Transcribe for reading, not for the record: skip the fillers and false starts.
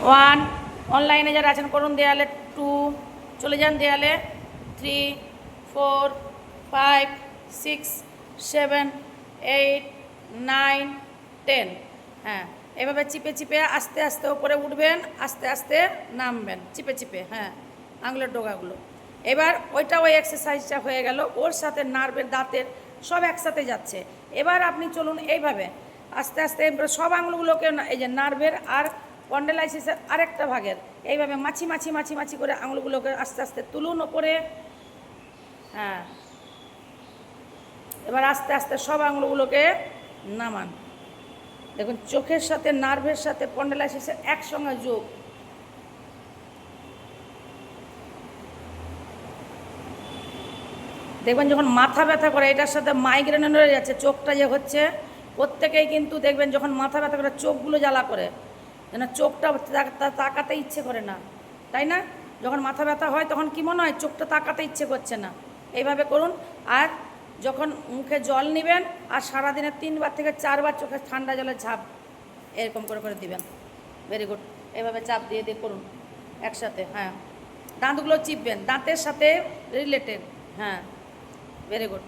One, অনলাইনে যারা আছেন করুন দেয়ালে। টু, চলে যান দেয়ালে। Three, four, five, six, seven, eight, nine, 10। হ্যাঁ, এভাবে চিপে চিপে আস্তে আস্তে ওপরে উঠবেন, আস্তে আস্তে নামবেন, চিপে চিপে। হ্যাঁ, আঙুলের ডোকাগুলো। এবার ওইটা ওই এক্সারসাইজটা হয়ে গেল, ওর সাথে নার্ভের দাঁতের সব একসাথে যাচ্ছে। এবার আপনি চলুন এইভাবে আস্তে আস্তে সব আঙুলগুলোকে, এই যে নার্ভের আর স্পন্ডেলাইসিসের আরেকটা ভাগের, এইভাবে মাছি মাছি মাছি মাছি করে আঙুলগুলোকে আস্তে আস্তে তুলুন ওপরে। হ্যাঁ, এবার আস্তে আস্তে সব আঙুলগুলোকে নামান। দেখুন চোখের সাথে নার্ভের সাথে স্পন্ডেলাইসিসের একসঙ্গে যোগ। দেখবেন যখন মাথা ব্যথা করে, এটার সাথে মাইগ্রেন হয়ে যাচ্ছে, চোখটা যে হচ্ছে, প্রত্যেকেই কিন্তু দেখবেন যখন মাথা ব্যথা করে চোখগুলো জ্বালা করে, যেন চোখটা তাকাতে ইচ্ছে করে না, তাই না? যখন মাথা ব্যথা হয় তখন কি মনে হয়? চোখটা তাকাতে ইচ্ছে করছে না। এইভাবে করুন। আর যখন মুখে জল নেবেন, আর সারাদিনে 3 থেকে 4 চোখে ঠান্ডা জলের ঝাঁপ এরকম করে করে দিবেন। Very good. এভাবে চাপ দিয়ে দিয়ে করুন একসাথে। হ্যাঁ, দাঁতগুলো চিপবেন, দাঁতের সাথে রিলেটেড। হ্যাঁ, ভেরি গুড।